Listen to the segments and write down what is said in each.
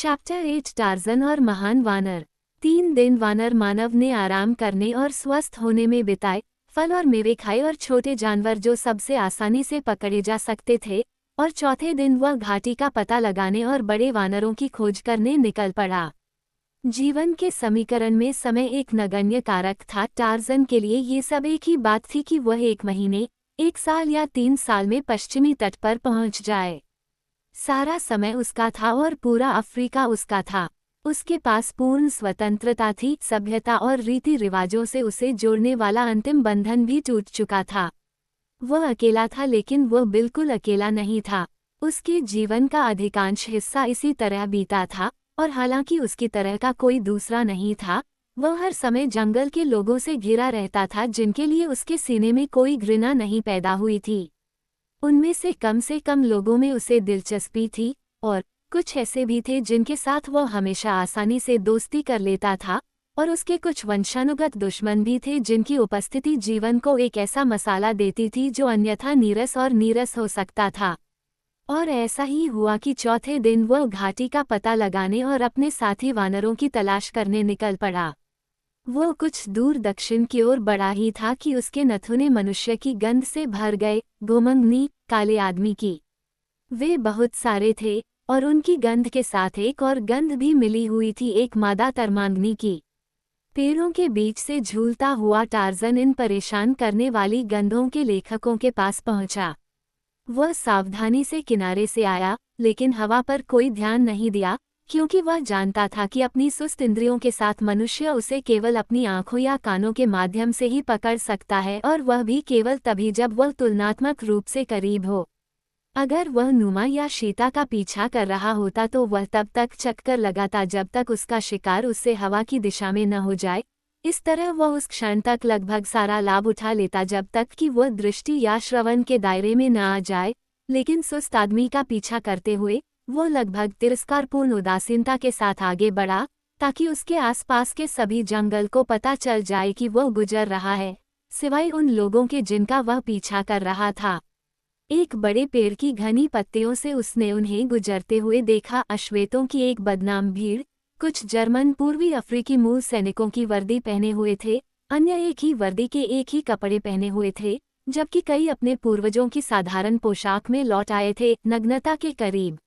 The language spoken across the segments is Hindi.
चैप्टर 8 टार्ज़न और महान वानर। 3 दिन वानर मानव ने आराम करने और स्वस्थ होने में बिताए, फल और मेवे खाए और छोटे जानवर जो सबसे आसानी से पकड़े जा सकते थे, और चौथे दिन वह घाटी का पता लगाने और बड़े वानरों की खोज करने निकल पड़ा। जीवन के समीकरण में समय एक नगण्य कारक था। टार्ज़न के लिए ये सब एक ही बात थी कि वह 1 महीने, 1 साल या 3 साल में पश्चिमी तट पर पहुंच जाए। सारा समय उसका था और पूरा अफ्रीका उसका था। उसके पास पूर्ण स्वतंत्रता थी, सभ्यता और रीति रिवाजों से उसे जोड़ने वाला अंतिम बंधन भी टूट चुका था। वह अकेला था, लेकिन वह बिल्कुल अकेला नहीं था। उसके जीवन का अधिकांश हिस्सा इसी तरह बीता था, और हालांकि उसकी तरह का कोई दूसरा नहीं था, वह हर समय जंगल के लोगों से घिरा रहता था जिनके लिए उसके सीने में कोई घृणा नहीं पैदा हुई थी। उनमें से कम लोगों में उसे दिलचस्पी थी, और कुछ ऐसे भी थे जिनके साथ वह हमेशा आसानी से दोस्ती कर लेता था, और उसके कुछ वंशानुगत दुश्मन भी थे जिनकी उपस्थिति जीवन को एक ऐसा मसाला देती थी जो अन्यथा नीरस और नीरस हो सकता था। और ऐसा ही हुआ कि चौथे दिन वह घाटी का पता लगाने और अपने साथी वानरों की तलाश करने निकल पड़ा। वो कुछ दूर दक्षिण की ओर बढ़ा ही था कि उसके नथुने मनुष्य की गंध से भर गए, घुमंगनी, काले आदमी की। वे बहुत सारे थे, और उनकी गंध के साथ एक और गंध भी मिली हुई थी, एक मादा तरमांगनी की। पेड़ों के बीच से झूलता हुआ टार्ज़न इन परेशान करने वाली गंधों के लेखकों के पास पहुंचा। वह सावधानी से किनारे से आया, लेकिन हवा पर कोई ध्यान नहीं दिया, क्योंकि वह जानता था कि अपनी सुस्त इंद्रियों के साथ मनुष्य उसे केवल अपनी आंखों या कानों के माध्यम से ही पकड़ सकता है, और वह भी केवल तभी जब वह तुलनात्मक रूप से करीब हो। अगर वह नुमा या शीता का पीछा कर रहा होता तो वह तब तक चक्कर लगाता जब तक उसका शिकार उससे हवा की दिशा में न हो जाए। इस तरह वह उस क्षण तक लगभग सारा लाभ उठा लेता जब तक कि वह दृष्टि या श्रवण के दायरे में न आ जाए, लेकिन सुस्त आदमी का पीछा करते हुए वो लगभग तिरस्कारपूर्ण उदासीनता के साथ आगे बढ़ा, ताकि उसके आसपास के सभी जंगल को पता चल जाए कि वह गुजर रहा है, सिवाय उन लोगों के जिनका वह पीछा कर रहा था। एक बड़े पेड़ की घनी पत्तियों से उसने उन्हें गुजरते हुए देखा। अश्वेतों की एक बदनाम भीड़, कुछ जर्मन पूर्वी अफ्रीकी मूल सैनिकों की वर्दी पहने हुए थे, अन्य एक ही वर्दी के एक ही कपड़े पहने हुए थे, जबकि कई अपने पूर्वजों की साधारण पोशाक में लौट आए थे, नग्नता के करीब।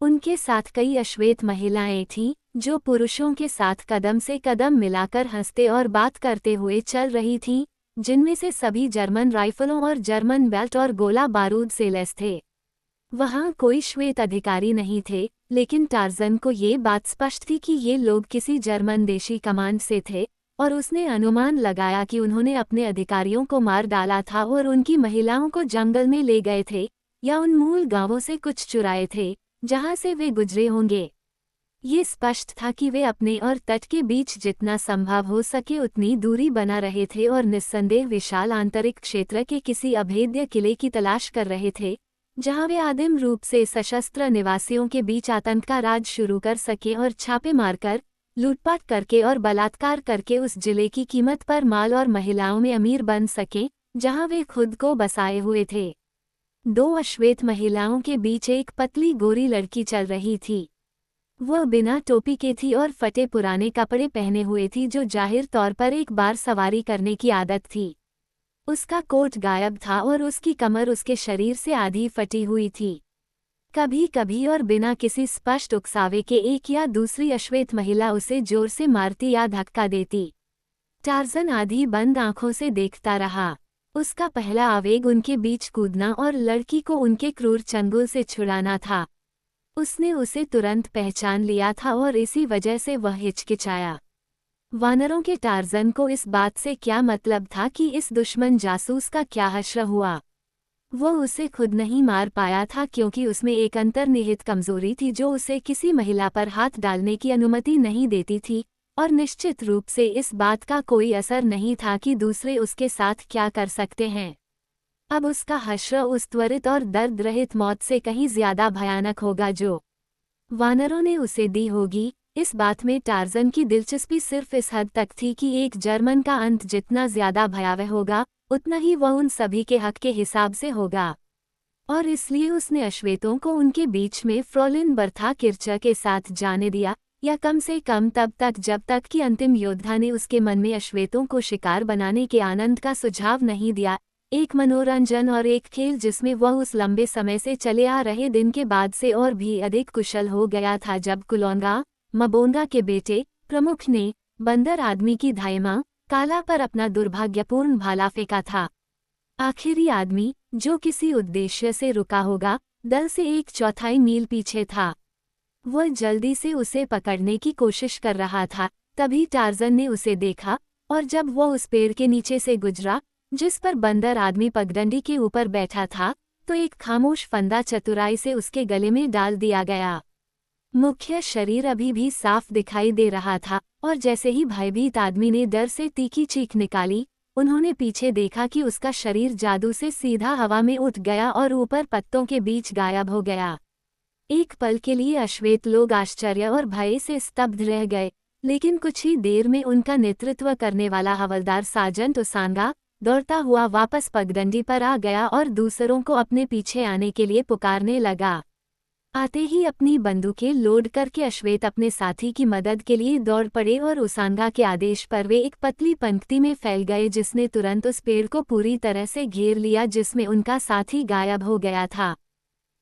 उनके साथ कई अश्वेत महिलाएं थीं, जो पुरुषों के साथ कदम से कदम मिलाकर हंसते और बात करते हुए चल रही थीं, जिनमें से सभी जर्मन राइफलों और जर्मन बेल्ट और गोला बारूद से लैस थे। वहां कोई श्वेत अधिकारी नहीं थे, लेकिन टार्ज़न को ये बात स्पष्ट थी कि ये लोग किसी जर्मन देशी कमांड से थे, और उसने अनुमान लगाया कि उन्होंने अपने अधिकारियों को मार डाला था और उनकी महिलाओं को जंगल में ले गए थे, या उन मूल गांवों से कुछ चुराए थे जहां से वे गुजरे होंगे। ये स्पष्ट था कि वे अपने और तट के बीच जितना संभव हो सके उतनी दूरी बना रहे थे और निस्संदेह विशाल आंतरिक क्षेत्र के किसी अभेद्य किले की तलाश कर रहे थे, जहां वे आदिम रूप से सशस्त्र निवासियों के बीच आतंक का राज शुरू कर सके और छापे मारकर, लूटपाट करके और बलात्कार करके उस जिले की कीमत पर माल और महिलाओं में अमीर बन सके जहां वे खुद को बसाए हुए थे। 2 अश्वेत महिलाओं के बीच एक पतली गोरी लड़की चल रही थी। वह बिना टोपी के थी और फटे पुराने कपड़े पहने हुए थी, जो जाहिर तौर पर एक बार सवारी करने की आदत थी। उसका कोट गायब था और उसकी कमर उसके शरीर से आधी फटी हुई थी। कभी कभी और बिना किसी स्पष्ट उकसावे के एक या दूसरी अश्वेत महिला उसे जोर से मारती या धक्का देती। टार्ज़न आधी बंद आंखों से देखता रहा। उसका पहला आवेग उनके बीच कूदना और लड़की को उनके क्रूर चंगुल से छुड़ाना था। उसने उसे तुरंत पहचान लिया था और इसी वजह से वह हिचकिचाया। वानरों के टार्ज़न को इस बात से क्या मतलब था कि इस दुश्मन जासूस का क्या हश्र हुआ। वह उसे खुद नहीं मार पाया था क्योंकि उसमें एक अंतर्निहित कमजोरी थी जो उसे किसी महिला पर हाथ डालने की अनुमति नहीं देती थी, और निश्चित रूप से इस बात का कोई असर नहीं था कि दूसरे उसके साथ क्या कर सकते हैं। अब उसका हश्र उस त्वरित और दर्द रहित मौत से कहीं ज्यादा भयानक होगा जो वानरों ने उसे दी होगी। इस बात में टार्ज़न की दिलचस्पी सिर्फ इस हद तक थी कि एक जर्मन का अंत जितना ज्यादा भयावह होगा, उतना ही वह उन सभी के हक के हिसाब से होगा। और इसलिए उसने अश्वेतों को उनके बीच में फ्रोलिन बर्था किर्चा के साथ जाने दिया, या कम से कम तब तक जब तक कि अंतिम योद्धा ने उसके मन में अश्वेतों को शिकार बनाने के आनंद का सुझाव नहीं दिया, एक मनोरंजन और एक खेल जिसमें वह उस लंबे समय से चले आ रहे दिन के बाद से और भी अधिक कुशल हो गया था जब कुलोंगा मबोंगा के बेटे प्रमुख ने बंदर आदमी की धायमा काला पर अपना दुर्भाग्यपूर्ण भाला फेंका था। आखिरी आदमी, जो किसी उद्देश्य से रुका होगा, दल से 1/4 मील पीछे था। वह जल्दी से उसे पकड़ने की कोशिश कर रहा था, तभी टार्जन ने उसे देखा, और जब वह उस पेड़ के नीचे से गुजरा जिस पर बंदर आदमी पगडंडी के ऊपर बैठा था, तो एक खामोश फंदा चतुराई से उसके गले में डाल दिया गया। मुख्य शरीर अभी भी साफ दिखाई दे रहा था, और जैसे ही भयभीत आदमी ने डर से तीखी चीख निकाली, उन्होंने पीछे देखा कि उसका शरीर जादू से सीधा हवा में उठ गया और ऊपर पत्तों के बीच गायब हो गया। एक पल के लिए अश्वेत लोग आश्चर्य और भय से स्तब्ध रह गए, लेकिन कुछ ही देर में उनका नेतृत्व करने वाला हवलदार सार्जेंट उसांगा दौड़ता हुआ वापस पगडंडी पर आ गया और दूसरों को अपने पीछे आने के लिए पुकारने लगा। आते ही अपनी बंदूकें लोड करके अश्वेत अपने साथी की मदद के लिए दौड़ पड़े और उसांगा के आदेश पर वे एक पतली पंक्ति में फैल गए जिसने तुरंत उस पेड़ को पूरी तरह से घेर लिया जिसमें उनका साथी गायब हो गया था।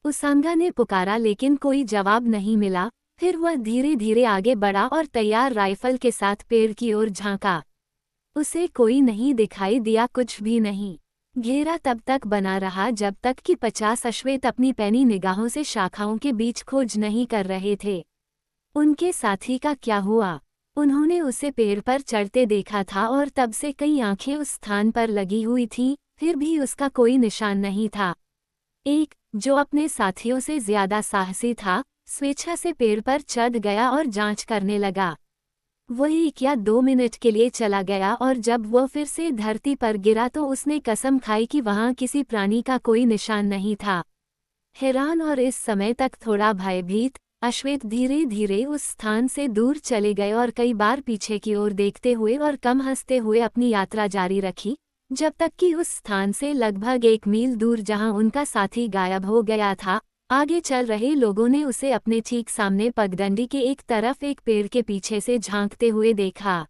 उसांगा ने पुकारा लेकिन कोई जवाब नहीं मिला। फिर वह धीरे धीरे आगे बढ़ा और तैयार राइफल के साथ पेड़ की ओर झांका। उसे कोई नहीं दिखाई दिया, कुछ भी नहीं। घेरा तब तक बना रहा जब तक कि 50 अश्वेत अपनी पैनी निगाहों से शाखाओं के बीच खोज नहीं कर रहे थे। उनके साथी का क्या हुआ? उन्होंने उसे पेड़ पर चढ़ते देखा था और तब से कई आंखें उस स्थान पर लगी हुई थीं, फिर भी उसका कोई निशान नहीं था। एक, जो अपने साथियों से ज्यादा साहसी था, स्वेच्छा से पेड़ पर चढ़ गया और जांच करने लगा। वह 1 या 2 मिनट के लिए चला गया और जब वह फिर से धरती पर गिरा तो उसने कसम खाई कि वहां किसी प्राणी का कोई निशान नहीं था। हैरान और इस समय तक थोड़ा भयभीत, अश्वेत धीरे धीरे उस स्थान से दूर चले गए और कई बार पीछे की ओर देखते हुए और कम हंसते हुए अपनी यात्रा जारी रखी, जब तक कि उस स्थान से लगभग 1 मील दूर जहां उनका साथी गायब हो गया था, आगे चल रहे लोगों ने उसे अपने ठीक सामने पगडंडी के एक तरफ एक पेड़ के पीछे से झांकते हुए देखा।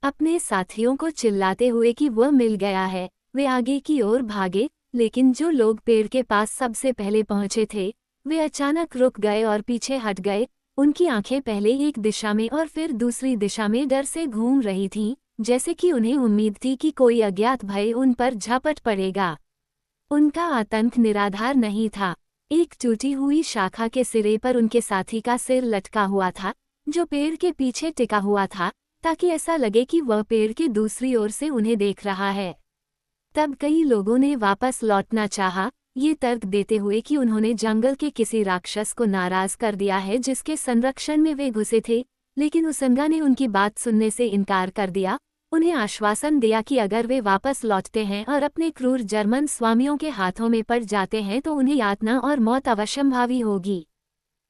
अपने साथियों को चिल्लाते हुए कि वह मिल गया है, वे आगे की ओर भागे, लेकिन जो लोग पेड़ के पास सबसे पहले पहुंचे थे, वे अचानक रुक गए और पीछे हट गए। उनकी आंखें पहले एक दिशा में और फिर दूसरी दिशा में डर से घूम रही थीं, जैसे कि उन्हें उम्मीद थी कि कोई अज्ञात भय उन पर झपट पड़ेगा। उनका आतंक निराधार नहीं था। एक टूटी हुई शाखा के सिरे पर उनके साथी का सिर लटका हुआ था, जो पेड़ के पीछे टिका हुआ था, ताकि ऐसा लगे कि वह पेड़ के दूसरी ओर से उन्हें देख रहा है। तब कई लोगों ने वापस लौटना चाहा, ये तर्क देते हुए कि उन्होंने जंगल के किसी राक्षस को नाराज कर दिया है जिसके संरक्षण में वे घुसे थे, लेकिन उसांगा ने उनकी बात सुनने से इनकार कर दिया। उन्हें आश्वासन दिया कि अगर वे वापस लौटते हैं और अपने क्रूर जर्मन स्वामियों के हाथों में पड़ जाते हैं तो उन्हें यातना और मौत अवश्यंभावी होगी।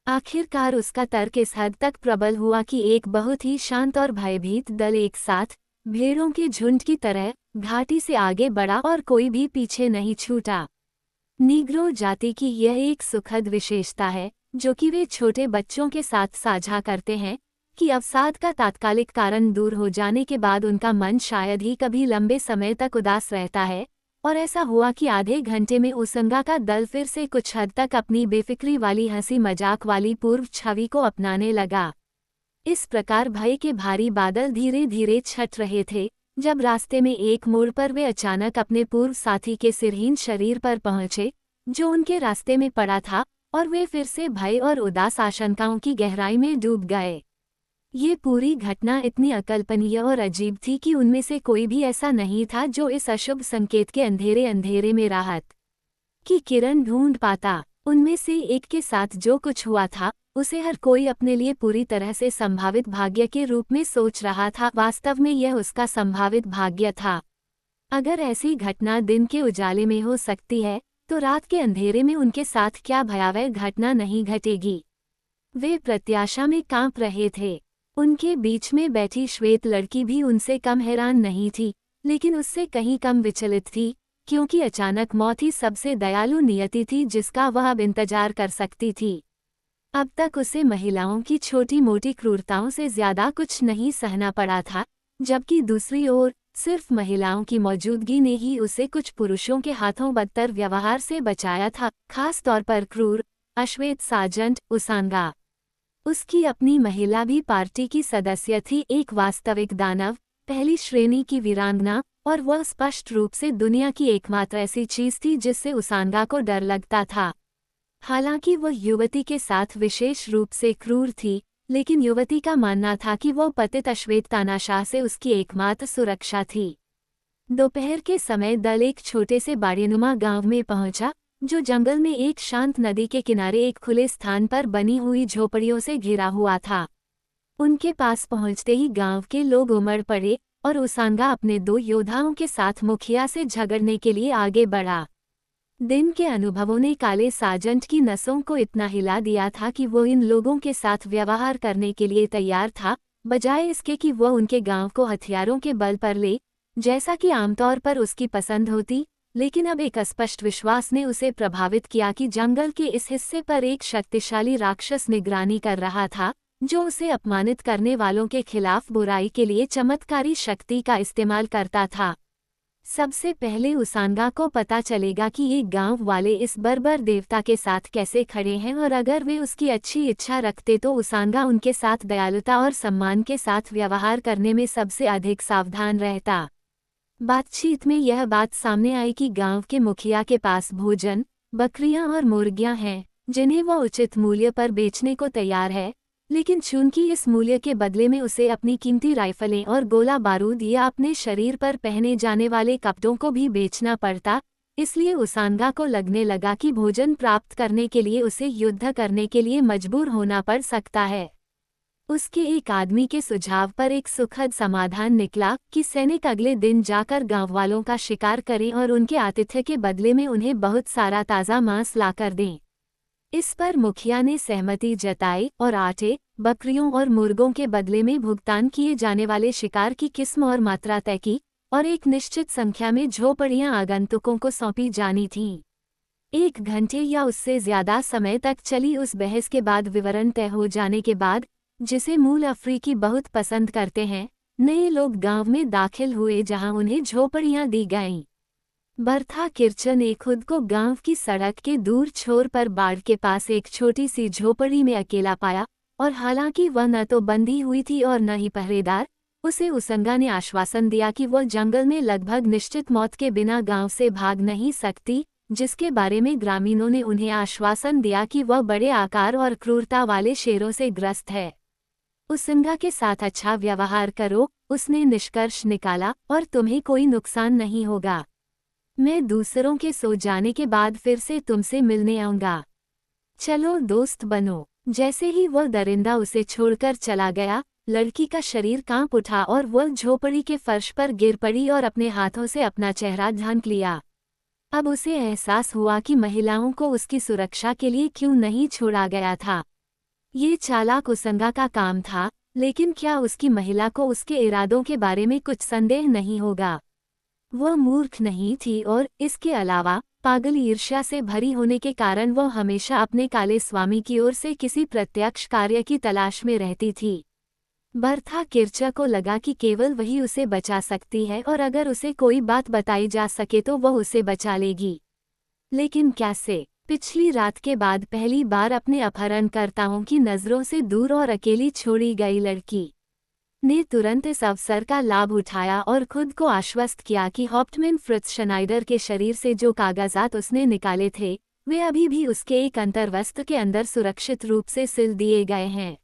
आखिरकार उसका तर्क इस हद तक प्रबल हुआ कि एक बहुत ही शांत और भयभीत दल एक साथ भेड़ों के झुंड की तरह घाटी से आगे बढ़ा और कोई भी पीछे नहीं छूटा। नीग्रो जाति की यह एक सुखद विशेषता है जो कि वे छोटे बच्चों के साथ साझा करते हैं कि अवसाद का तात्कालिक कारण दूर हो जाने के बाद उनका मन शायद ही कभी लंबे समय तक उदास रहता है। और ऐसा हुआ कि आधे घंटे में उसांगा का दल फिर से कुछ हद तक अपनी बेफिक्री वाली हंसी मजाक वाली पूर्व छवि को अपनाने लगा। इस प्रकार भय के भारी बादल धीरे धीरे छट रहे थे, जब रास्ते में एक मोड़ पर वे अचानक अपने पूर्व साथी के सिरहीन शरीर पर पहुंचे, जो उनके रास्ते में पड़ा था, और वे फिर से भय और उदास आशंकाओं की गहराई में डूब गए। ये पूरी घटना इतनी अकल्पनीय और अजीब थी कि उनमें से कोई भी ऐसा नहीं था जो इस अशुभ संकेत के अंधेरे में राहत की किरण ढूंढ पाता। उनमें से एक के साथ जो कुछ हुआ था, उसे हर कोई अपने लिए पूरी तरह से संभावित भाग्य के रूप में सोच रहा था। वास्तव में यह उसका संभावित भाग्य था। अगर ऐसी घटना दिन के उजाले में हो सकती है, तो रात के अंधेरे में उनके साथ क्या भयावह घटना नहीं घटेगी। वे प्रत्याशा में कांप रहे थे। उनके बीच में बैठी श्वेत लड़की भी उनसे कम हैरान नहीं थी, लेकिन उससे कहीं कम विचलित थी। क्योंकि अचानक मौत ही सबसे दयालु नियति थी जिसका वह अब इंतजार कर सकती थी। अब तक उसे महिलाओं की छोटी मोटी क्रूरताओं से ज्यादा कुछ नहीं सहना पड़ा था, जबकि दूसरी ओर सिर्फ महिलाओं की मौजूदगी ने ही उसे कुछ पुरुषों के हाथों बदतर व्यवहार से बचाया था, खास तौर पर क्रूर अश्वेत सार्जेंट उसांगा। उसकी अपनी महिला भी पार्टी की सदस्य थी, एक वास्तविक दानव, पहली श्रेणी की वीरांगना, और वह स्पष्ट रूप से दुनिया की एकमात्र ऐसी चीज थी जिससे उसांगा को डर लगता था। हालांकि वह युवती के साथ विशेष रूप से क्रूर थी, लेकिन युवती का मानना था कि वह पतित अश्वेत तानाशाह से उसकी एकमात्र सुरक्षा थी। दोपहर के समय दल एक छोटे से बाड़ीनुमा गांव में पहुंचा, जो जंगल में एक शांत नदी के किनारे एक खुले स्थान पर बनी हुई झोपड़ियों से घिरा हुआ था। उनके पास पहुंचते ही गांव के लोग उमड़ पड़े और उसांगा अपने 2 योद्धाओं के साथ मुखिया से झगड़ने के लिए आगे बढ़ा। दिन के अनुभवों ने काले सार्जेंट की नसों को इतना हिला दिया था कि वो इन लोगों के साथ व्यवहार करने के लिए तैयार था, बजाय इसके कि वह उनके गांव को हथियारों के बल पर ले, जैसा कि आमतौर पर उसकी पसंद होती। लेकिन अब एक अस्पष्ट विश्वास ने उसे प्रभावित किया कि जंगल के इस हिस्से पर एक शक्तिशाली राक्षस निगरानी कर रहा था, जो उसे अपमानित करने वालों के खिलाफ बुराई के लिए चमत्कारी शक्ति का इस्तेमाल करता था। सबसे पहले उसांगा को पता चलेगा कि ये गांव वाले इस बर्बर देवता के साथ कैसे खड़े हैं, और अगर वे उसकी अच्छी इच्छा रखते तो उसांगा उनके साथ दयालुता और सम्मान के साथ व्यवहार करने में सबसे अधिक सावधान रहता। बातचीत में यह बात सामने आई कि गांव के मुखिया के पास भोजन, बकरियां और मुर्गियां हैं, जिन्हें वह उचित मूल्य पर बेचने को तैयार है, लेकिन चूंकि इस मूल्य के बदले में उसे अपनी कीमती राइफलें और गोला बारूद या अपने शरीर पर पहने जाने वाले कपड़ों को भी बेचना पड़ता, इसलिए उसांगा को लगने लगा कि भोजन प्राप्त करने के लिए उसे युद्ध करने के लिए मजबूर होना पड़ सकता है। उसके एक आदमी के सुझाव पर एक सुखद समाधान निकला कि सैनिक अगले दिन जाकर गांव वालों का शिकार करें और उनके आतिथ्य के बदले में उन्हें बहुत सारा ताज़ा मांस लाकर दें। इस पर मुखिया ने सहमति जताई और आटे, बकरियों और मुर्गों के बदले में भुगतान किए जाने वाले शिकार की किस्म और मात्रा तय की, और एक निश्चित संख्या में झोपड़ियां आगंतुकों को सौंपी जानी थीं। 1 घंटे या उससे ज्यादा समय तक चली उस बहस के बाद विवरण तय हो जाने के बाद, जिसे मूल अफ्रीकी बहुत पसंद करते हैं, नए लोग गांव में दाखिल हुए जहां उन्हें झोपड़ियां दी गईं। बर्था किर्चन ने खुद को गांव की सड़क के दूर छोर पर बाड़ के पास एक छोटी सी झोपड़ी में अकेला पाया, और हालांकि वह न तो बंधी हुई थी और न ही पहरेदार, उसे उसांगा ने आश्वासन दिया कि वह जंगल में लगभग निश्चित मौत के बिना गांव से भाग नहीं सकती, जिसके बारे में ग्रामीणों ने उन्हें आश्वासन दिया कि वह बड़े आकार और क्रूरता वाले शेरों से ग्रस्त है। उसांगा के साथ अच्छा व्यवहार करो, उसने निष्कर्ष निकाला, और तुम्हें कोई नुकसान नहीं होगा। मैं दूसरों के सो जाने के बाद फिर से तुमसे मिलने आऊंगा। चलो दोस्त बनो। जैसे ही वह दरिंदा उसे छोड़कर चला गया, लड़की का शरीर कांप उठा और वह झोपड़ी के फर्श पर गिर पड़ी और अपने हाथों से अपना चेहरा ढांक लिया। अब उसे एहसास हुआ कि महिलाओं को उसकी सुरक्षा के लिए क्यों नहीं छोड़ा गया था। ये चालाक उसांगा का काम था, लेकिन क्या उसकी महिला को उसके इरादों के बारे में कुछ संदेह नहीं होगा? वह मूर्ख नहीं थी, और इसके अलावा पागल ईर्ष्या से भरी होने के कारण वह हमेशा अपने काले स्वामी की ओर से किसी प्रत्यक्ष कार्य की तलाश में रहती थी। बर्था किर्चा को लगा कि केवल वही उसे बचा सकती है, और अगर उसे कोई बात बताई जा सके तो वह उसे बचा लेगी। लेकिन कैसे? पिछली रात के बाद पहली बार अपने अपहरणकर्ताओं की नज़रों से दूर और अकेली छोड़ी गई लड़की ने तुरंत इस अवसर का लाभ उठाया और खुद को आश्वस्त किया कि हॉप्टमैन फ्रिट्ज शनाइडर के शरीर से जो कागजात उसने निकाले थे, वे अभी भी उसके एक अंतर्वस्त्र के अंदर सुरक्षित रूप से सिल दिए गए हैं।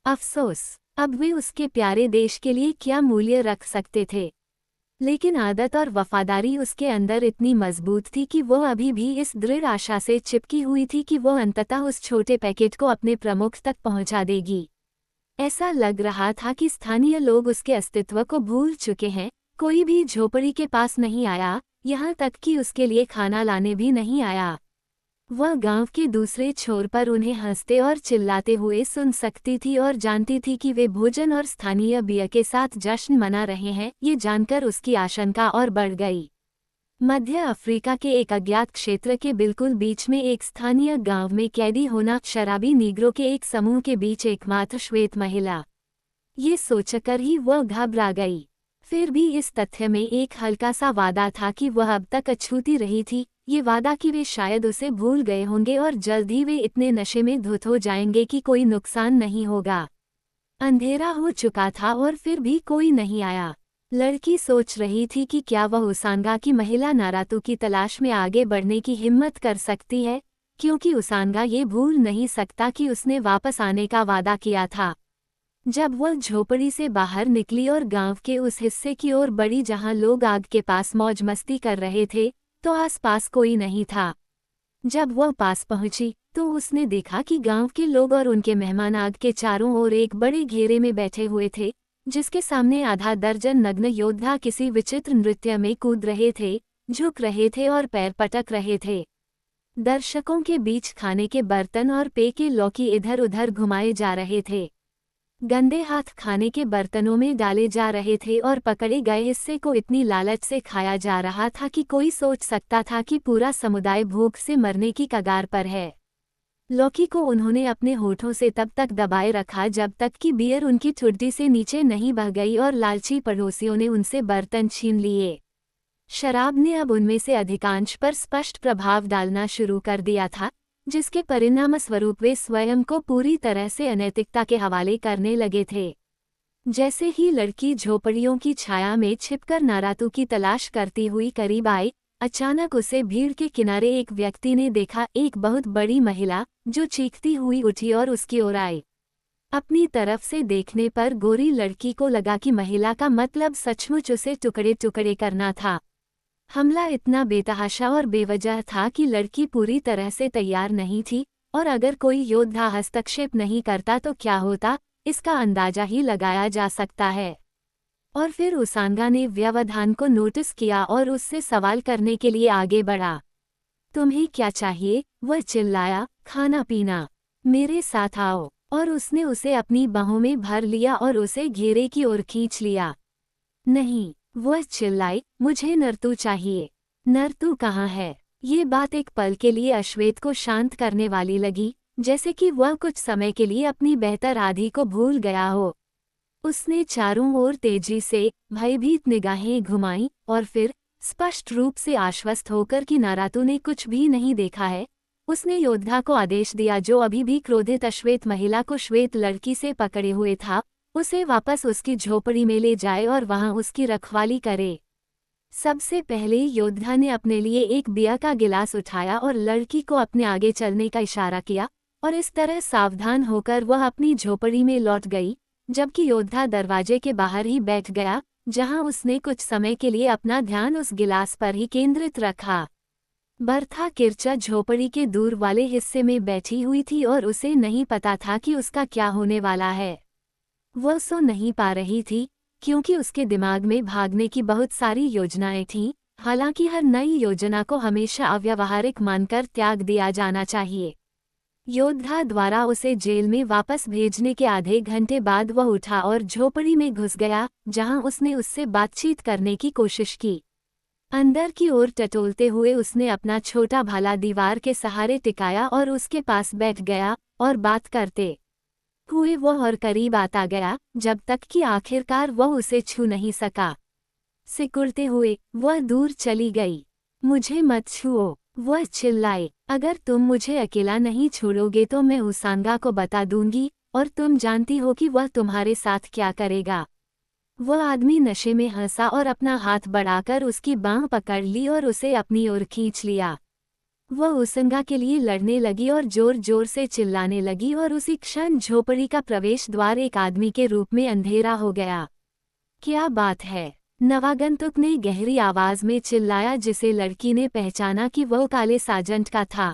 अफसोस, अब वे उसके प्यारे देश के लिए क्या मूल्य रख सकते थे? लेकिन आदत और वफादारी उसके अंदर इतनी मजबूत थी कि वह अभी भी इस दृढ़ आशा से चिपकी हुई थी कि वह अंततः उस छोटे पैकेट को अपने प्रमुख तक पहुंचा देगी। ऐसा लग रहा था कि स्थानीय लोग उसके अस्तित्व को भूल चुके हैं। कोई भी झोपड़ी के पास नहीं आया, यहाँ तक कि उसके लिए खाना लाने भी नहीं आया। वह गांव के दूसरे छोर पर उन्हें हंसते और चिल्लाते हुए सुन सकती थी और जानती थी कि वे भोजन और स्थानीय बियर के साथ जश्न मना रहे हैं। ये जानकर उसकी आशंका और बढ़ गई। मध्य अफ्रीका के एक अज्ञात क्षेत्र के बिल्कुल बीच में एक स्थानीय गांव में कैदी होना शराबी नीग्रो के एक समूह के बीच एकमात्र श्वेत महिला। ये सोचकर ही वह घबरा गई। फिर भी इस तथ्य में एक हल्का सा वादा था कि वह अब तक अछूती रही थी, ये वादा कि वे शायद उसे भूल गए होंगे और जल्द ही वे इतने नशे में धुत हो जाएंगे कि कोई नुकसान नहीं होगा। अंधेरा हो चुका था और फिर भी कोई नहीं आया। लड़की सोच रही थी कि क्या वह उसांगा की महिला नारातू की तलाश में आगे बढ़ने की हिम्मत कर सकती है, क्योंकि उसांगा ये भूल नहीं सकता कि उसने वापस आने का वादा किया था। जब वह झोपड़ी से बाहर निकली और गांव के उस हिस्से की ओर बढ़ी जहां लोग आग के पास मौज मस्ती कर रहे थे, तो आसपास कोई नहीं था। जब वह पास पहुंची तो उसने देखा कि गांव के लोग और उनके मेहमान आग के चारों ओर एक बड़े घेरे में बैठे हुए थे, जिसके सामने आधा दर्जन नग्न योद्धा किसी विचित्र नृत्य में कूद रहे थे, झुक रहे थे और पैर पटक रहे थे। दर्शकों के बीच खाने के बर्तन और पेय के लौकी इधर उधर घुमाए जा रहे थे। गंदे हाथ खाने के बर्तनों में डाले जा रहे थे और पकड़े गए हिस्से को इतनी लालच से खाया जा रहा था कि कोई सोच सकता था कि पूरा समुदाय भूख से मरने की कगार पर है। लौकी को उन्होंने अपने होठों से तब तक दबाए रखा जब तक कि बियर उनकी ठुड्डी से नीचे नहीं बह गई और लालची पड़ोसियों ने उनसे बर्तन छीन लिए। शराब ने अब उनमें से अधिकांश पर स्पष्ट प्रभाव डालना शुरू कर दिया था, जिसके परिणामस्वरूप वे स्वयं को पूरी तरह से अनैतिकता के हवाले करने लगे थे। जैसे ही लड़की झोपड़ियों की छाया में छिपकर नारातू की तलाश करती हुई करीब आई, अचानक उसे भीड़ के किनारे एक व्यक्ति ने देखा, एक बहुत बड़ी महिला जो चीखती हुई उठी और उसकी ओर आई। अपनी तरफ से देखने पर गोरी लड़की को लगा कि महिला का मतलब सचमुच उसे टुकड़े टुकड़े करना था। हमला इतना बेतहाशा और बेवजह था कि लड़की पूरी तरह से तैयार नहीं थी, और अगर कोई योद्धा हस्तक्षेप नहीं करता तो क्या होता, इसका अंदाजा ही लगाया जा सकता है। और फिर उसांगा ने व्यवधान को नोटिस किया और उससे सवाल करने के लिए आगे बढ़ा। तुम्हें क्या चाहिए? वह चिल्लाया। खाना पीना। मेरे साथ आओ। और उसने उसे अपनी बाहों में भर लिया और उसे घेरे की ओर खींच लिया। नहीं, वह चिल्लाई, मुझे नर्तू चाहिए। नर्तू कहाँ है? ये बात एक पल के लिए अश्वेत को शांत करने वाली लगी, जैसे कि वह कुछ समय के लिए अपनी बेहतर आधी को भूल गया हो। उसने चारों ओर तेजी से भयभीत निगाहें घुमाईं और फिर, स्पष्ट रूप से आश्वस्त होकर कि नारातू ने कुछ भी नहीं देखा है, उसने योद्धा को आदेश दिया जो अभी भी क्रोधित अश्वेत महिला को श्वेत लड़की से पकड़े हुए था, उसे वापस उसकी झोपड़ी में ले जाए और वहां उसकी रखवाली करे। सबसे पहले योद्धा ने अपने लिए एक बियर का गिलास उठाया और लड़की को अपने आगे चलने का इशारा किया, और इस तरह सावधान होकर वह अपनी झोपड़ी में लौट गई, जबकि योद्धा दरवाजे के बाहर ही बैठ गया, जहां उसने कुछ समय के लिए अपना ध्यान उस गिलास पर ही केंद्रित रखा। बर्था किरचा झोपड़ी के दूर वाले हिस्से में बैठी हुई थी और उसे नहीं पता था कि उसका क्या होने वाला है। वह सो नहीं पा रही थी, क्योंकि उसके दिमाग में भागने की बहुत सारी योजनाएं थीं, हालांकि हर नई योजना को हमेशा अव्यावहारिक मानकर त्याग दिया जाना चाहिए। योद्धा द्वारा उसे जेल में वापस भेजने के आधे घंटे बाद वह उठा और झोपड़ी में घुस गया, जहां उसने उससे बातचीत करने की कोशिश की। अंदर की ओर टटोलते हुए उसने अपना छोटा भाला दीवार के सहारे टिकाया और उसके पास बैठ गया, और बात करते हुए वह और करीब आता गया, जब तक कि आखिरकार वह उसे छू नहीं सका। सिकुड़ते हुए वह दूर चली गई। मुझे मत छुओ, वह चिल्लाई। अगर तुम मुझे अकेला नहीं छोड़ोगे तो मैं उसांगा को बता दूंगी, और तुम जानती हो कि वह तुम्हारे साथ क्या करेगा। वह आदमी नशे में हंसा और अपना हाथ बढ़ाकर उसकी बांह पकड़ ली और उसे अपनी ओर खींच लिया। वह उसांगा के लिए लड़ने लगी और जोर जोर से चिल्लाने लगी, और उसी क्षण झोपड़ी का प्रवेश द्वार एक आदमी के रूप में अंधेरा हो गया। क्या बात है? नवागंतुक ने गहरी आवाज में चिल्लाया, जिसे लड़की ने पहचाना कि वह काले साजंट का था।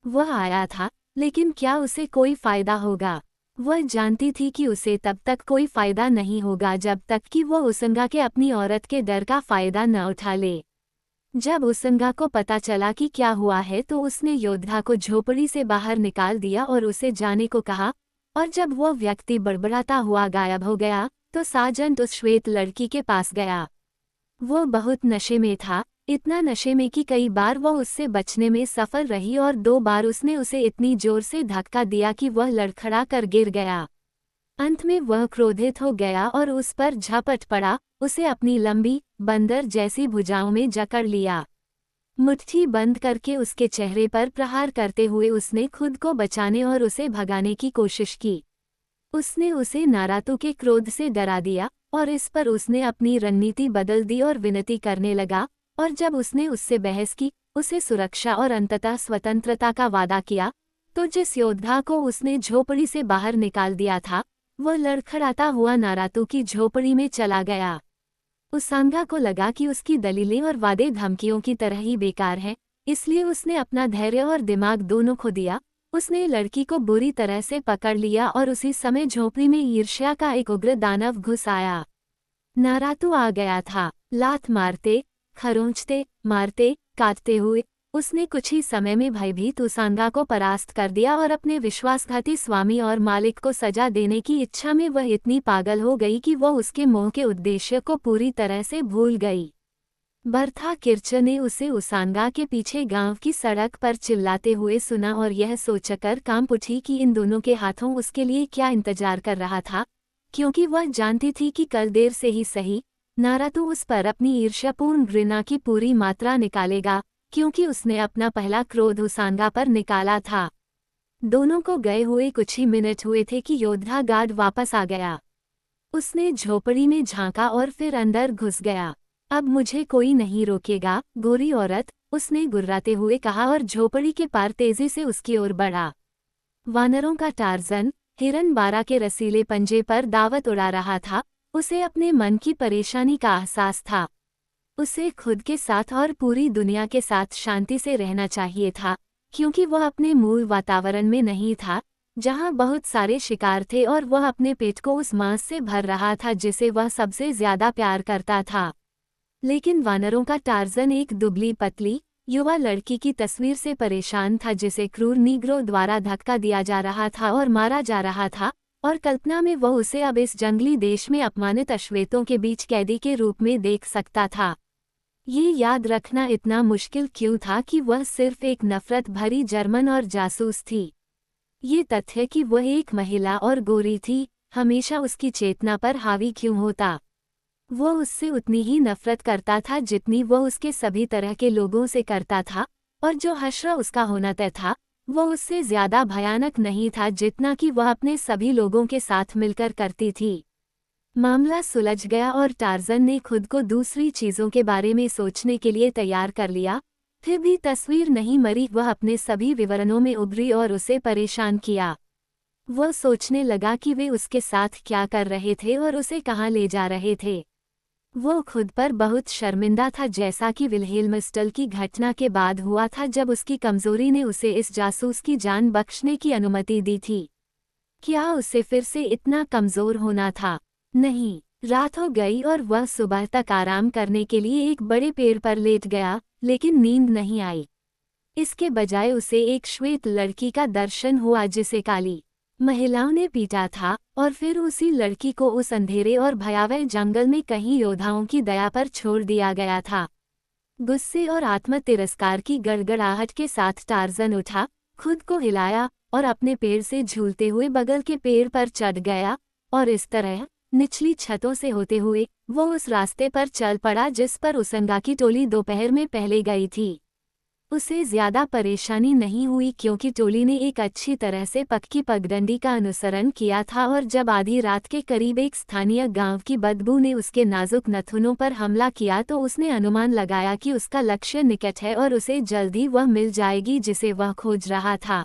वह आया था, लेकिन क्या उसे कोई फायदा होगा? वह जानती थी कि उसे तब तक कोई फायदा नहीं होगा जब तक कि वह उसांगा के अपनी औरत के डर का फायदा न उठा ले। जब उसांगा को पता चला कि क्या हुआ है तो उसने योद्धा को झोपड़ी से बाहर निकाल दिया और उसे जाने को कहा, और जब वह व्यक्ति बड़बड़ाता हुआ गायब हो गया तो साजंट उस श्वेत लड़की के पास गया। वो बहुत नशे में था, इतना नशे में कि कई बार वह उससे बचने में सफल रही और 2 बार उसने उसे इतनी जोर से धक्का दिया कि वह लड़खड़ा कर गिर गया। अंत में वह क्रोधित हो गया और उस पर झपट पड़ा, उसे अपनी लंबी, बंदर जैसी भुजाओं में जकड़ लिया। मुट्ठी बंद करके उसके चेहरे पर प्रहार करते हुए उसने खुद को बचाने और उसे भगाने की कोशिश की। उसने उसे नारातू के क्रोध से डरा दिया और इस पर उसने अपनी रणनीति बदल दी और विनती करने लगा, और जब उसने उससे बहस की, उसे सुरक्षा और अंततः स्वतंत्रता का वादा किया, तो जिस योद्धा को उसने झोपड़ी से बाहर निकाल दिया था, वह लड़खड़ाता हुआ नारातू की झोपड़ी में चला गया। उसांगा को लगा कि उसकी दलीलें और वादे धमकियों की तरह ही बेकार हैं, इसलिए उसने अपना धैर्य और दिमाग दोनों खो दिया। उसने लड़की को बुरी तरह से पकड़ लिया और उसी समय झोपड़ी में ईर्ष्या का एक उग्र दानव घुस आया। नारातू आ गया था। लात मारते, खरोंचते, मारते, काटते हुए उसने कुछ ही समय में भयभीत उसांगा को परास्त कर दिया और अपने विश्वासघाती स्वामी और मालिक को सजा देने की इच्छा में वह इतनी पागल हो गई कि वह उसके मोह के उद्देश्य को पूरी तरह से भूल गई। बर्था किर्च ने उसे उसांगा के पीछे गांव की सड़क पर चिल्लाते हुए सुना और यह सोचकर कांप उठी कि इन दोनों के हाथों उसके लिए क्या इंतजार कर रहा था, क्योंकि वह जानती थी कि कल देर से ही सही, नारातू उस पर अपनी ईर्ष्यापूर्ण घृणा की पूरी मात्रा निकालेगा, क्योंकि उसने अपना पहला क्रोध उसांगा पर निकाला था। दोनों को गए हुए कुछ ही मिनट हुए थे कि योद्धा गार्ड वापस आ गया। उसने झोपड़ी में झांका और फिर अंदर घुस गया। अब मुझे कोई नहीं रोकेगा, गोरी औरत, उसने गुर्राते हुए कहा और झोपड़ी के पार तेजी से उसकी ओर बढ़ा। वानरों का टार्जन हिरन बारा के रसीले पंजे पर दावत उड़ा रहा था। उसे अपने मन की परेशानी का एहसास था। उसे खुद के साथ और पूरी दुनिया के साथ शांति से रहना चाहिए था, क्योंकि वह अपने मूल वातावरण में नहीं था, जहां बहुत सारे शिकार थे, और वह अपने पेट को उस मांस से भर रहा था जिसे वह सबसे ज्यादा प्यार करता था। लेकिन वानरों का टार्जन एक दुबली पतली युवा लड़की की तस्वीर से परेशान था जिसे क्रूर नीग्रो द्वारा धक्का दिया जा रहा था और मारा जा रहा था, और कल्पना में वह उसे अब इस जंगली देश में अपमानित अश्वेतों के बीच कैदी के रूप में देख सकता था। ये याद रखना इतना मुश्किल क्यों था कि वह सिर्फ एक नफरत भरी जर्मन और जासूस थी। ये तथ्य कि वह एक महिला और गोरी थी हमेशा उसकी चेतना पर हावी क्यों होता। वह उससे उतनी ही नफरत करता था जितनी वह उसके सभी तरह के लोगों से करता था, और जो हश्र उसका होना तय था वह उससे ज्यादा भयानक नहीं था जितना कि वह अपने सभी लोगों के साथ मिलकर करती थी। मामला सुलझ गया और टार्जन ने खुद को दूसरी चीजों के बारे में सोचने के लिए तैयार कर लिया। फिर भी तस्वीर नहीं मरी, वह अपने सभी विवरणों में उभरी और उसे परेशान किया। वह सोचने लगा कि वे उसके साथ क्या कर रहे थे और उसे कहाँ ले जा रहे थे। वो खुद पर बहुत शर्मिंदा था, जैसा कि विल्हेल्मस्टल की घटना के बाद हुआ था जब उसकी कमजोरी ने उसे इस जासूस की जान बख्शने की अनुमति दी थी। क्या उसे फिर से इतना कमजोर होना था? नहीं। रात हो गई और वह सुबह तक आराम करने के लिए एक बड़े पेड़ पर लेट गया, लेकिन नींद नहीं आई। इसके बजाय उसे एक श्वेत लड़की का दर्शन हुआ जिसे काली महिलाओं ने पीटा था, और फिर उसी लड़की को उस अंधेरे और भयावह जंगल में कहीं योद्धाओं की दया पर छोड़ दिया गया था। गुस्से और आत्म तिरस्कार की गड़गड़ाहट के साथ टार्जन उठा, खुद को हिलाया और अपने पेड़ से झूलते हुए बगल के पेड़ पर चढ़ गया, और इस तरह निचली छतों से होते हुए वो उस रास्ते पर चल पड़ा जिस पर उसंगा की टोली दोपहर में पहले गई थी। उसे ज्यादा परेशानी नहीं हुई क्योंकि टोली ने एक अच्छी तरह से पक्की पगडंडी का अनुसरण किया था, और जब आधी रात के करीब एक स्थानीय गांव की बदबू ने उसके नाजुक नथुनों पर हमला किया तो उसने अनुमान लगाया कि उसका लक्ष्य निकट है और उसे जल्दी वह मिल जाएगी जिसे वह खोज रहा था।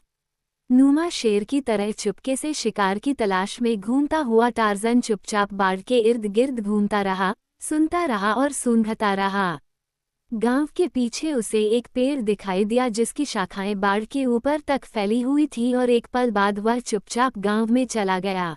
नुमा शेर की तरह चुपके से शिकार की तलाश में घूमता हुआ टार्जन चुपचाप बाड़ के इर्द गिर्द घूमता रहा, सुनता रहा और सूंघता रहा। गांव के पीछे उसे एक पेड़ दिखाई दिया जिसकी शाखाएं बाड़ के ऊपर तक फैली हुई थी, और एक पल बाद वह चुपचाप गांव में चला गया।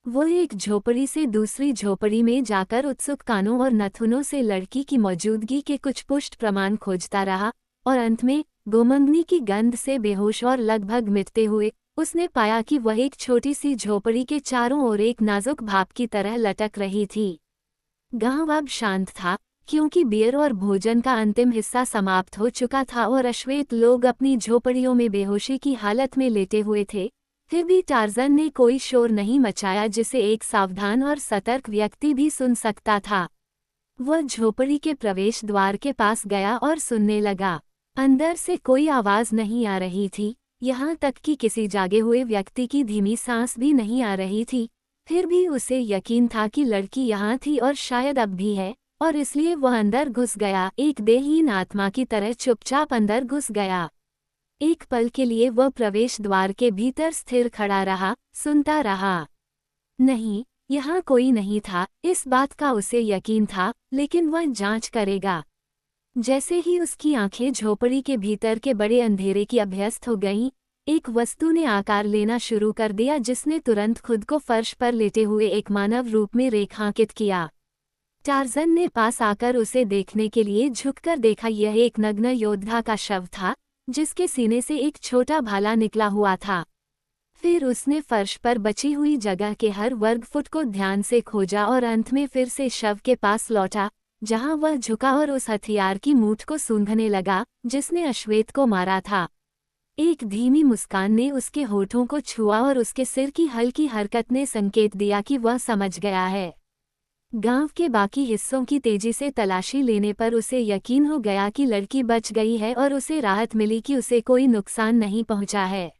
वह एक झोपड़ी से दूसरी झोपड़ी में जाकर उत्सुक कानों और नथुनों से लड़की की मौजूदगी के कुछ पुष्ट प्रमाण खोजता रहा, और अंत में गोमंगनी की गंध से बेहोश और लगभग मिटते हुए उसने पाया कि वह एक छोटी सी झोपड़ी के चारों ओर एक नाजुक भाप की तरह लटक रही थी। गांव अब शांत था, क्योंकि बियर और भोजन का अंतिम हिस्सा समाप्त हो चुका था और अश्वेत लोग अपनी झोपड़ियों में बेहोशी की हालत में लेटे हुए थे, फिर भी टार्ज़न ने कोई शोर नहीं मचाया जिसे एक सावधान और सतर्क व्यक्ति भी सुन सकता था। वह झोपड़ी के प्रवेश द्वार के पास गया और सुनने लगा। अंदर से कोई आवाज नहीं आ रही थी, यहाँ तक कि किसी जागे हुए व्यक्ति की धीमी सांस भी नहीं आ रही थी। फिर भी उसे यकीन था कि लड़की यहाँ थी और शायद अब भी है, और इसलिए वह अंदर घुस गया, एक देहहीन आत्मा की तरह चुपचाप अंदर घुस गया। एक पल के लिए वह प्रवेश द्वार के भीतर स्थिर खड़ा रहा, सुनता रहा। नहीं, यहाँ कोई नहीं था, इस बात का उसे यकीन था, लेकिन वह जांच करेगा। जैसे ही उसकी आंखें झोपड़ी के भीतर के बड़े अंधेरे की अभ्यस्त हो गईं, एक वस्तु ने आकार लेना शुरू कर दिया जिसने तुरंत खुद को फर्श पर लेटे हुए एक मानव रूप में रेखांकित किया। टार्ज़न ने पास आकर उसे देखने के लिए झुककर देखा। यह एक नग्न योद्धा का शव था, जिसके सीने से एक छोटा भाला निकला हुआ था। फिर उसने फर्श पर बची हुई जगह के हर वर्ग फुट को ध्यान से खोजा और अंत में फिर से शव के पास लौटा, जहां वह झुका और उस हथियार की मूठ को सूंघने लगा जिसने अश्वेत को मारा था। एक धीमी मुस्कान ने उसके होठों को छुआ और उसके सिर की हल्की हरकत ने संकेत दिया कि वह समझ गया है। गांव के बाकी हिस्सों की तेजी से तलाशी लेने पर उसे यकीन हो गया कि लड़की बच गई है और उसे राहत मिली कि उसे कोई नुकसान नहीं पहुंचा है।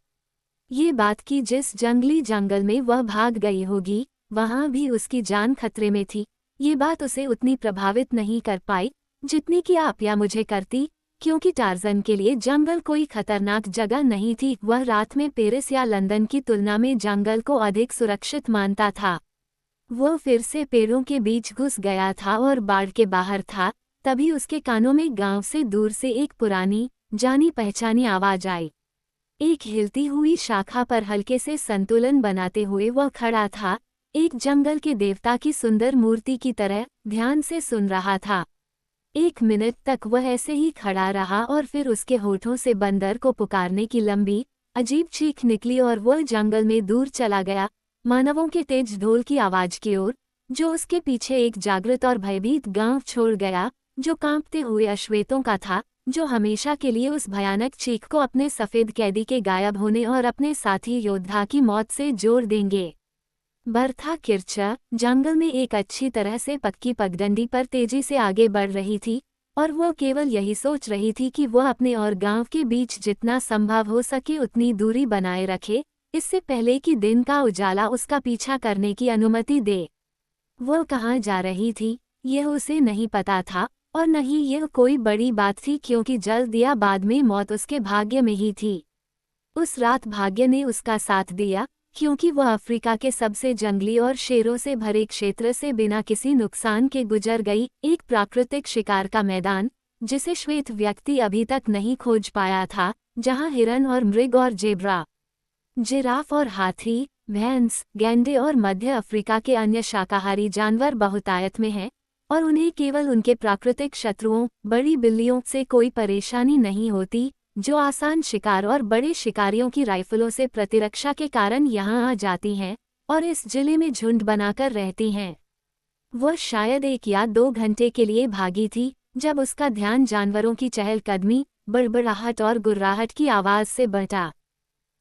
ये बात कि जिस जंगली जंगल में वह भाग गई होगी, वहां भी उसकी जान खतरे में थी, ये बात उसे उतनी प्रभावित नहीं कर पाई जितनी कि आप या मुझे करती, क्योंकि टार्ज़न के लिए जंगल कोई खतरनाक जगह नहीं थी। वह रात में पेरिस या लंदन की तुलना में जंगल को अधिक सुरक्षित मानता था। वह फिर से पेड़ों के बीच घुस गया था और बाड़ के बाहर था, तभी उसके कानों में गांव से दूर से एक पुरानी, जानी पहचानी आवाज आई। एक हिलती हुई शाखा पर हल्के से संतुलन बनाते हुए वह खड़ा था, एक जंगल के देवता की सुंदर मूर्ति की तरह, ध्यान से सुन रहा था। 1 मिनट तक वह ऐसे ही खड़ा रहा और फिर उसके होठों से बंदर को पुकारने की लंबी, अजीब चीख निकली और वह जंगल में दूर चला गया, मानवों के तेज ढोल की आवाज की ओर, जो उसके पीछे एक जागृत और भयभीत गांव छोड़ गया, जो कांपते हुए अश्वेतों का था, जो हमेशा के लिए उस भयानक चीख को अपने सफेद कैदी के गायब होने और अपने साथी योद्धा की मौत से जोड़ देंगे। बर्था किर्चा जंगल में एक अच्छी तरह से पक्की पगडंडी पर तेजी से आगे बढ़ रही थी, और वह केवल यही सोच रही थी कि वह अपने और गांव के बीच जितना संभव हो सके उतनी दूरी बनाए रखे, इससे पहले कि दिन का उजाला उसका पीछा करने की अनुमति दे। वह कहाँ जा रही थी, यह उसे नहीं पता था, और न ही यह कोई बड़ी बात थी, क्योंकि जल्द या बाद में मौत उसके भाग्य में ही थी। उस रात भाग्य ने उसका साथ दिया, क्योंकि वह अफ्रीका के सबसे जंगली और शेरों से भरे क्षेत्र से बिना किसी नुकसान के गुजर गई, एक प्राकृतिक शिकार का मैदान, जिसे श्वेत व्यक्ति अभी तक नहीं खोज पाया था, जहां हिरन और मृग और जेब्रा, जिराफ और हाथी, भैंस, गैंडे और मध्य अफ्रीका के अन्य शाकाहारी जानवर बहुतायत में हैं, और उन्हें केवल उनके प्राकृतिक शत्रुओं, बड़ी बिल्लियों से कोई परेशानी नहीं होती, जो आसान शिकार और बड़े शिकारियों की राइफलों से प्रतिरक्षा के कारण यहाँ आ जाती हैं और इस जिले में झुंड बनाकर रहती हैं। वह शायद 1 या 2 घंटे के लिए भागी थी, जब उसका ध्यान जानवरों की चहलकदमी, बड़बड़ाहट और गुर्राहट की आवाज़ से बटा।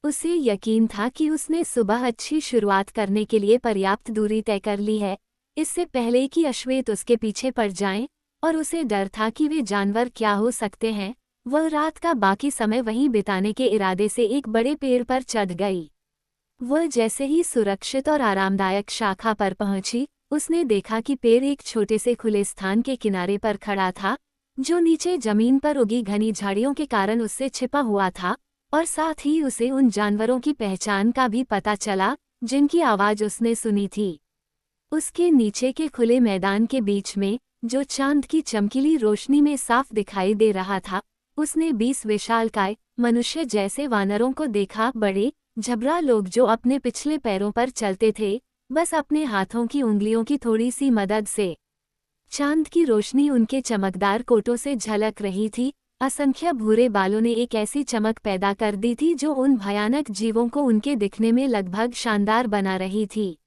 उसे यकीन था कि उसने सुबह अच्छी शुरुआत करने के लिए पर्याप्त दूरी तय कर ली है, इससे पहले कि अश्वेत उसके पीछे पड़ जाएं, और उसे डर था कि वे जानवर क्या हो सकते हैं। वह रात का बाकी समय वहीं बिताने के इरादे से एक बड़े पेड़ पर चढ़ गई। वह जैसे ही सुरक्षित और आरामदायक शाखा पर पहुंची, उसने देखा कि पेड़ एक छोटे से खुले स्थान के किनारे पर खड़ा था, जो नीचे जमीन पर उगी घनी झाड़ियों के कारण उससे छिपा हुआ था, और साथ ही उसे उन जानवरों की पहचान का भी पता चला, जिनकी आवाज उसने सुनी थी। उसके नीचे के खुले मैदान के बीच में, जो चांद की चमकीली रोशनी में साफ दिखाई दे रहा था, उसने 20 विशालकाय, मनुष्य जैसे वानरों को देखा, बड़े, झबरा लोग जो अपने पिछले पैरों पर चलते थे, बस अपने हाथों की उंगलियों की थोड़ी सी मदद से। चांद की रोशनी उनके चमकदार कोटों से झलक रही थी, असंख्य भूरे बालों ने एक ऐसी चमक पैदा कर दी थी जो उन भयानक जीवों को उनके दिखने में लगभग शानदार बना रही थी।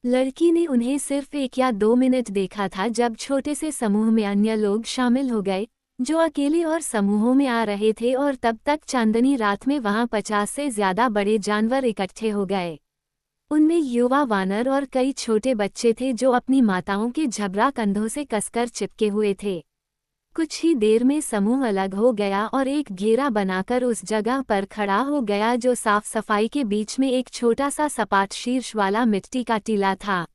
लड़की ने उन्हें सिर्फ 1 या 2 मिनट देखा था जब छोटे से समूह में अन्य लोग शामिल हो गए, जो अकेले और समूहों में आ रहे थे, और तब तक चांदनी रात में वहां 50 से ज्यादा बड़े जानवर इकट्ठे हो गए। उनमें युवा वानर और कई छोटे बच्चे थे जो अपनी माताओं के झबरा कंधों से कसकर चिपके हुए थे। कुछ ही देर में समूह अलग हो गया और एक घेरा बनाकर उस जगह पर खड़ा हो गया जो साफ सफाई के बीच में एक छोटा सा सपाट शीर्ष वाला मिट्टी का टीला था।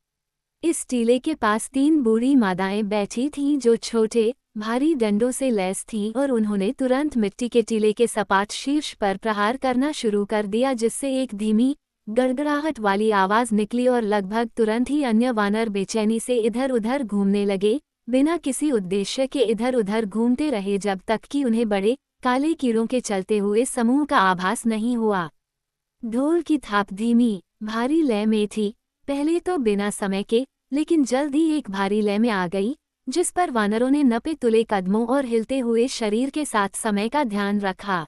इस टीले के पास 3 बूढ़ी मादाएं बैठी थीं जो छोटे भारी डंडों से लैस थीं, और उन्होंने तुरंत मिट्टी के टीले के सपाट शीर्ष पर प्रहार करना शुरू कर दिया, जिससे एक धीमी गड़गड़ाहट वाली आवाज निकली और लगभग तुरंत ही अन्य वानर बेचैनी से इधर उधर घूमने लगे, बिना किसी उद्देश्य के इधर उधर घूमते रहे जब तक कि उन्हें बड़े काले कीड़ों के चलते हुए समूह का आभास नहीं हुआ। ढोल की थाप धीमी भारी लय में थी, पहले तो बिना समय के, लेकिन जल्द ही एक भारी लय में आ गई, जिस पर वानरों ने नपे तुले कदमों और हिलते हुए शरीर के साथ समय का ध्यान रखा।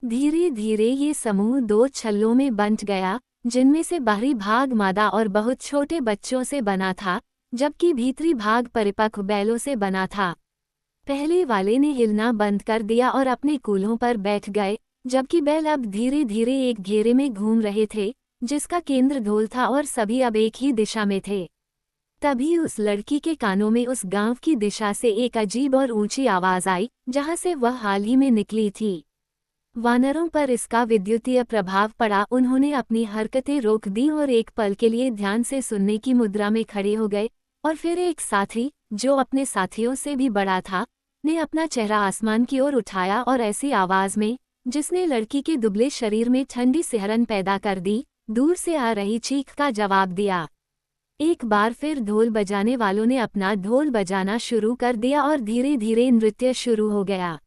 धीरे धीरे ये समूह 2 छल्लों में बंट गया, जिनमें से बाहरी भाग मादा और बहुत छोटे बच्चों से बना था, जबकि भीतरी भाग परिपक्व बैलों से बना था। पहले वाले ने हिलना बंद कर दिया और अपने कूल्हों पर बैठ गए, जबकि बैल अब धीरे धीरे एक घेरे में घूम रहे थे, जिसका केंद्र ढोल था, और सभी अब एक ही दिशा में थे। तभी उस लड़की के कानों में उस गांव की दिशा से एक अजीब और ऊंची आवाज आई, जहां से वह हाल ही में निकली थी। वानरों पर इसका विद्युतीय प्रभाव पड़ा। उन्होंने अपनी हरकतें रोक दी और एक पल के लिए ध्यान से सुनने की मुद्रा में खड़े हो गए, और फिर एक साथी, जो अपने साथियों से भी बड़ा था, ने अपना चेहरा आसमान की ओर उठाया और ऐसी आवाज में, जिसने लड़की के दुबले शरीर में ठंडी सिहरन पैदा कर दी, दूर से आ रही चीख का जवाब दिया। एक बार फिर ढोल बजाने वालों ने अपना ढोल बजाना शुरू कर दिया और धीरे धीरे नृत्य शुरू हो गया।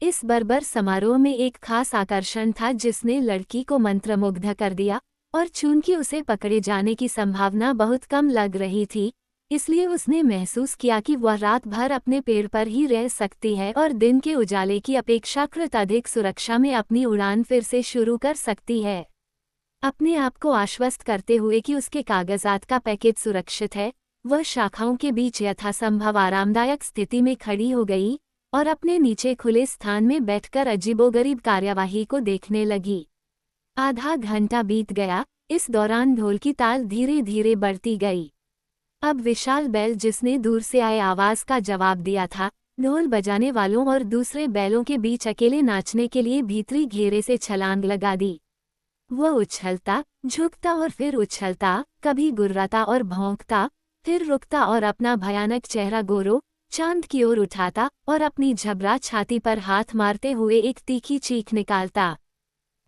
इस बर्बर समारोह में एक खास आकर्षण था जिसने लड़की को मंत्रमुग्ध कर दिया, और चूंकि उसे पकड़े जाने की संभावना बहुत कम लग रही थी, इसलिए उसने महसूस किया कि वह रात भर अपने पेड़ पर ही रह सकती है और दिन के उजाले की अपेक्षाकृत अधिक सुरक्षा में अपनी उड़ान फिर से शुरू कर सकती है। अपने आप को आश्वस्त करते हुए कि उसके कागजात का पैकेज सुरक्षित है, वह शाखाओं के बीच यथासंभव आरामदायक स्थिति में खड़ी हो गई और अपने नीचे खुले स्थान में बैठकर अजीबोगरीब कार्यवाही को देखने लगी। आधा घंटा बीत गया। इस दौरान ढोल की ताल धीरे धीरे बढ़ती गई। अब विशाल बैल, जिसने दूर से आए आवाज का जवाब दिया था, ढोल बजाने वालों और दूसरे बैलों के बीच अकेले नाचने के लिए भीतरी घेरे से छलांग लगा दी। वह उछलता, झुकता और फिर उछलता, कभी गुर्राता और भौंकता, फिर रुकता और अपना भयानक चेहरा गोरो चांद की ओर उठाता और अपनी झबरा छाती पर हाथ मारते हुए एक तीखी चीख निकालता।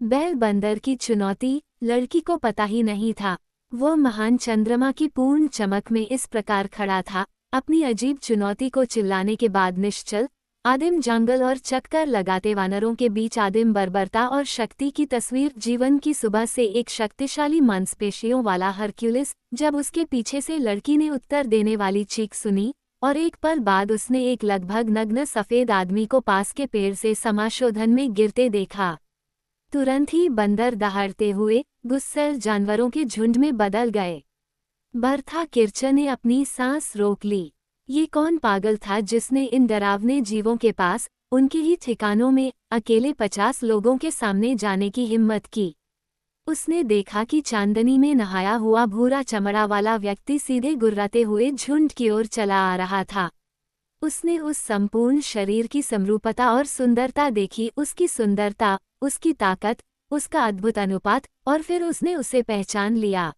बैल बंदर की चुनौती लड़की को पता ही नहीं था। वह महान चंद्रमा की पूर्ण चमक में इस प्रकार खड़ा था, अपनी अजीब चुनौती को चिल्लाने के बाद निश्चल, आदिम जंगल और चक्कर लगाते वानरों के बीच आदिम बर्बरता और शक्ति की तस्वीर। जीवन की सुबह से एक शक्तिशाली मांसपेशियों वाला हरक्यूलिस, जब उसके पीछे से लड़की ने उत्तर देने वाली चीख सुनी, और एक पल बाद उसने एक लगभग नग्न सफेद आदमी को पास के पेड़ से समाशोधन में गिरते देखा। तुरंत ही बंदर दहाड़ते हुए गुस्सैल जानवरों के झुंड में बदल गए। बर्था किर्च ने अपनी सांस रोक ली। ये कौन पागल था जिसने इन डरावने जीवों के पास, उनके ही ठिकानों में, अकेले 50 लोगों के सामने जाने की हिम्मत की? उसने देखा कि चांदनी में नहाया हुआ भूरा चमड़ा वाला व्यक्ति सीधे गुर्राते हुए झुंड की ओर चला आ रहा था। उसने उस संपूर्ण शरीर की समरूपता और सुंदरता देखी, उसकी सुंदरता, उसकी ताकत, उसका अद्भुत अनुपात, और फिर उसने उसे पहचान लिया।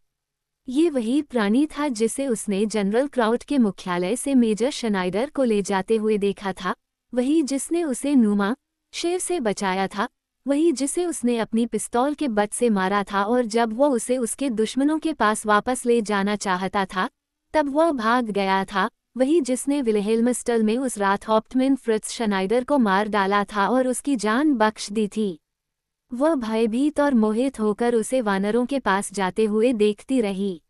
ये वही प्राणी था जिसे उसने जनरल क्राउट के मुख्यालय से मेजर शनाइडर को ले जाते हुए देखा था, वही जिसने उसे नुमा शेर से बचाया था, वही जिसे उसने अपनी पिस्तौल के बट से मारा था, और जब वह उसे उसके दुश्मनों के पास वापस ले जाना चाहता था, तब वह भाग गया था, वही जिसने विलेहेल्मस्टल में उस रात हॉप्टमैन फ्रिट्ज शनाइडर को मार डाला था और उसकी जान बख्श दी थी। वह भयभीत और मोहित होकर उसे वानरों के पास जाते हुए देखती रही।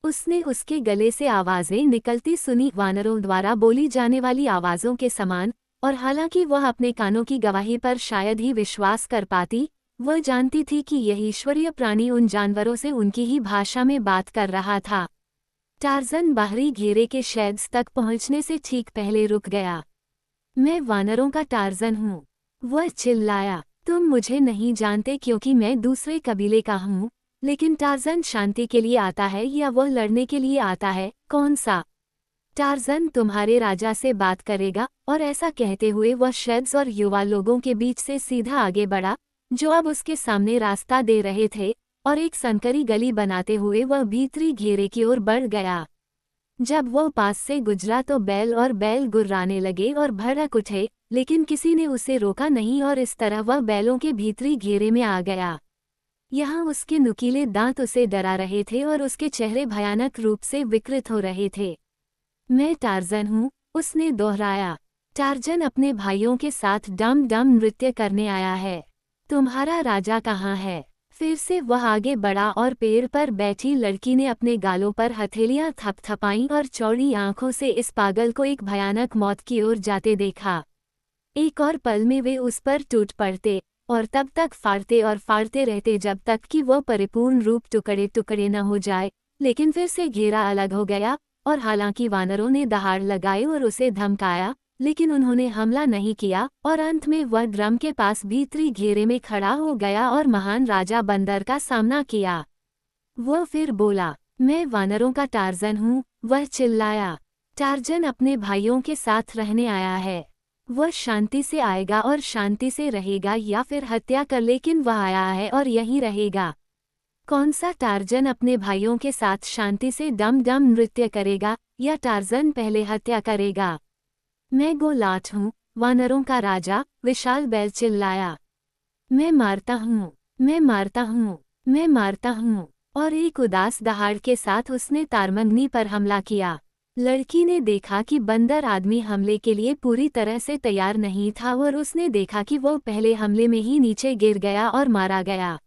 उसने उसके गले से आवाजें निकलती सुनी, वानरों द्वारा बोली जाने वाली आवाजों के समान, और हालांकि वह अपने कानों की गवाही पर शायद ही विश्वास कर पाती, वह जानती थी कि यह ईश्वरीय प्राणी उन जानवरों से उनकी ही भाषा में बात कर रहा था। टार्ज़न बाहरी घेरे के शेड्स तक पहुंचने से ठीक पहले रुक गया। मैं वानरों का टार्ज़न हूँ, वह चिल्लाया। तुम मुझे नहीं जानते क्योंकि मैं दूसरे कबीले का हूँ, लेकिन टार्ज़न शांति के लिए आता है या वह लड़ने के लिए आता है, कौन सा? टार्ज़न तुम्हारे राजा से बात करेगा। और ऐसा कहते हुए वह शेड्स और युवा लोगों के बीच से सीधा आगे बढ़ा, जो अब उसके सामने रास्ता दे रहे थे, और एक संकरी गली बनाते हुए वह भीतरी घेरे की ओर बढ़ गया। जब वह पास से गुजरा तो बैल गुर्राने लगे और भड़क उठे, लेकिन किसी ने उसे रोका नहीं और इस तरह वह बैलों के भीतरी घेरे में आ गया। यहाँ उसके नुकीले दांत उसे डरा रहे थे और उसके चेहरे भयानक रूप से विकृत हो रहे थे। मैं टार्ज़न हूँ, उसने दोहराया। टार्ज़न अपने भाइयों के साथ डम डम नृत्य करने आया है। तुम्हारा राजा कहाँ है? फिर से वह आगे बढ़ा और पेड़ पर बैठी लड़की ने अपने गालों पर हथेलियां थपथपाईं और चौड़ी आंखों से इस पागल को एक भयानक मौत की ओर जाते देखा। एक और पल में वे उस पर टूट पड़ते और तब तक फाड़ते रहते जब तक कि वह परिपूर्ण रूप टुकड़े टुकड़े न हो जाए। लेकिन फिर से घेरा अलग हो गया और हालांकि वानरों ने दहाड़ लगाई और उसे धमकाया, लेकिन उन्होंने हमला नहीं किया और अंत में वह ड्रम के पास भीतरी घेरे में खड़ा हो गया और महान राजा बंदर का सामना किया। वह फिर बोला, मैं वानरों का टार्ज़न हूँ, वह चिल्लाया। टार्ज़न अपने भाइयों के साथ रहने आया है। वह शांति से आएगा और शांति से रहेगा या फिर हत्या कर, लेकिन वह आया है और यहीं रहेगा। कौन सा टार्ज़न अपने भाइयों के साथ शांति से डम डम नृत्य करेगा या टार्ज़न पहले हत्या करेगा? मैं गोलाट हूँ, वानरों का राजा, विशाल बैल चिल्लाया। मैं मारता हूँ, मैं मारता हूँ, मैं मारता हूँ। और एक उदास दहाड़ के साथ उसने तारमंगनी पर हमला किया। लड़की ने देखा कि बंदर आदमी हमले के लिए पूरी तरह से तैयार नहीं था और उसने देखा कि वो पहले हमले में ही नीचे गिर गया और मारा गया।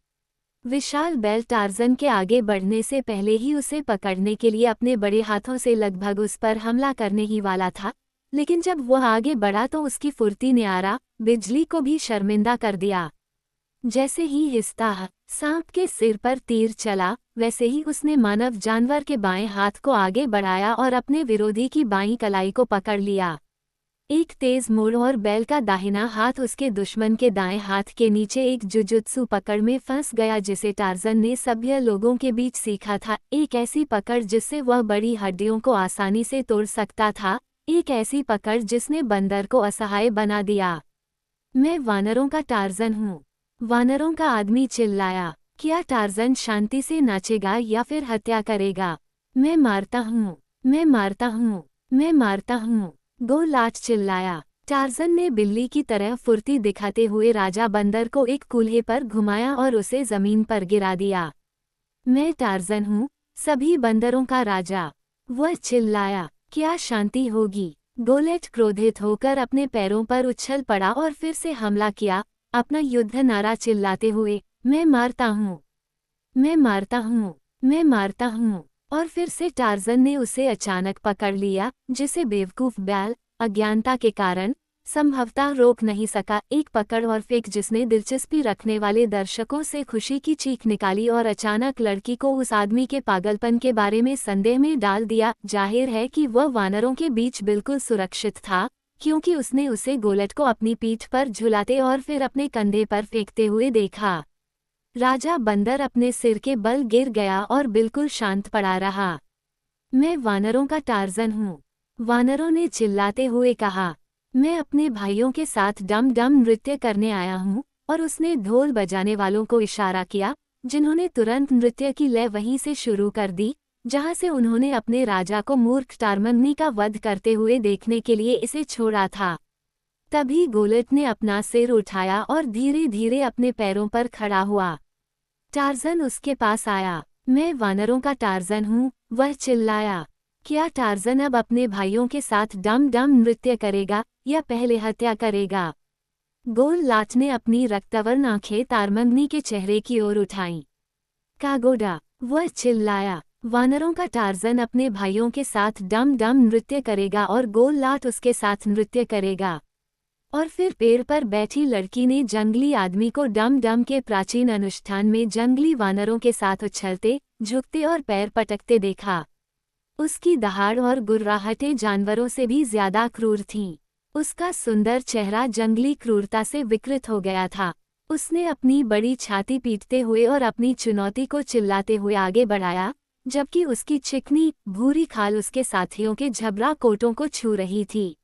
विशाल बैल टार्ज़न के आगे बढ़ने से पहले ही उसे पकड़ने के लिए अपने बड़े हाथों से लगभग उस पर हमला करने ही वाला था, लेकिन जब वह आगे बढ़ा तो उसकी फुर्ती ने आरा बिजली को भी शर्मिंदा कर दिया। जैसे ही हिस्सा सांप के सिर पर तीर चला, वैसे ही उसने मानव जानवर के बाएं हाथ को आगे बढ़ाया और अपने विरोधी की बाईं कलाई को पकड़ लिया। एक तेज मोड़ और बैल का दाहिना हाथ उसके दुश्मन के दाएं हाथ के नीचे एक जुजुत्सु पकड़ में फंस गया, जिसे टार्ज़न ने सभ्य लोगों के बीच सीखा था। एक ऐसी पकड़ जिससे वह बड़ी हड्डियों को आसानी से तोड़ सकता था, एक ऐसी पकड़ जिसने बंदर को असहाय बना दिया। मैं वानरों का टार्ज़न हूँ, वानरों का आदमी चिल्लाया। क्या टार्ज़न शांति से नाचेगा या फिर हत्या करेगा? मैं मारता हूँ, मैं मारता हूँ, मैं मारता हूँ, गोलाट चिल्लाया। टार्ज़न ने बिल्ली की तरह फुर्ती दिखाते हुए राजा बंदर को एक कूल्हे पर घुमाया और उसे जमीन पर गिरा दिया। मैं टार्ज़न हूँ, सभी बंदरों का राजा, वह चिल्लाया। क्या शांति होगी? गोलेट क्रोधित होकर अपने पैरों पर उछल पड़ा और फिर से हमला किया, अपना युद्ध नारा चिल्लाते हुए, मैं मारता हूँ, मैं मारता हूँ, मैं मारता हूँ। और फिर से टार्ज़न ने उसे अचानक पकड़ लिया, जिसे बेवकूफ़ बैल अज्ञानता के कारण संभवतः रोक नहीं सका। एक पकड़ और फेंक जिसने दिलचस्पी रखने वाले दर्शकों से खुशी की चीख निकाली और अचानक लड़की को उस आदमी के पागलपन के बारे में संदेह में डाल दिया। जाहिर है कि वह वानरों के बीच बिल्कुल सुरक्षित था, क्योंकि उसने उसे गोलेट को अपनी पीठ पर झुलाते और फिर अपने कंधे पर फेंकते हुए देखा। राजा बंदर अपने सिर के बल गिर गया और बिल्कुल शांत पड़ा रहा। मैं वानरों का टार्ज़न हूँ, वानरों ने चिल्लाते हुए कहा। मैं अपने भाइयों के साथ डम डम नृत्य करने आया हूँ। और उसने ढोल बजाने वालों को इशारा किया, जिन्होंने तुरंत नृत्य की लय वहीं से शुरू कर दी जहाँ से उन्होंने अपने राजा को मूर्ख टारमंगनी का वध करते हुए देखने के लिए इसे छोड़ा था। तभी गोलेट ने अपना सिर उठाया और धीरे धीरे अपने पैरों पर खड़ा हुआ। टार्ज़न उसके पास आया। मैं वानरों का टार्ज़न हूँ, वह चिल्लाया। क्या टार्ज़न अब अपने भाइयों के साथ डम डम नृत्य करेगा या पहले हत्या करेगा? गोलाट ने अपनी रक्तवर्ण आंखें तारमंगनी के चेहरे की ओर उठाईं। कागोडा, वह चिल्लाया। वानरों का टार्ज़न अपने भाइयों के साथ डम डम नृत्य करेगा और गोलाट उसके साथ नृत्य करेगा। और फिर पेड़ पर बैठी लड़की ने जंगली आदमी को डम डम के प्राचीन अनुष्ठान में जंगली वानरों के साथ उछलते, झुकते और पैर पटकते देखा। उसकी दहाड़ और गुर्राहटें जानवरों से भी ज्यादा क्रूर थीं। उसका सुंदर चेहरा जंगली क्रूरता से विकृत हो गया था। उसने अपनी बड़ी छाती पीटते हुए और अपनी चुनौती को चिल्लाते हुए आगे बढ़ाया, जबकि उसकी चिकनी भूरी खाल उसके साथियों के झबरा कोटों को छू रही थी।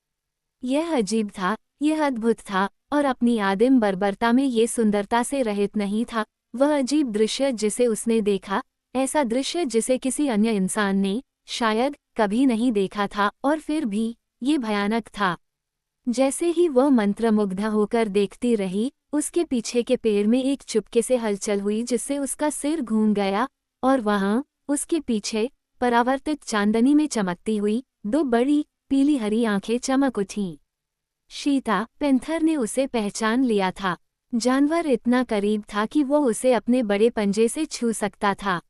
यह अजीब था, यह अद्भुत था, और अपनी आदिम बर्बरता में ये सुंदरता से रहित नहीं था। वह अजीब दृश्य जिसे उसने देखा, ऐसा दृश्य जिसे किसी अन्य इंसान ने शायद कभी नहीं देखा था, और फिर भी ये भयानक था। जैसे ही वह मंत्रमुग्ध होकर देखती रही, उसके पीछे के पेड़ में एक चुपके से हलचल हुई जिससे उसका सिर घूम गया, और वहां उसके पीछे परावर्तित चांदनी में चमकती हुई दो बड़ी पीली हरी आंखें चमक उठीं। शीता पेंथर ने उसे पहचान लिया था। जानवर इतना करीब था कि वो उसे अपने बड़े पंजे से छू सकता था।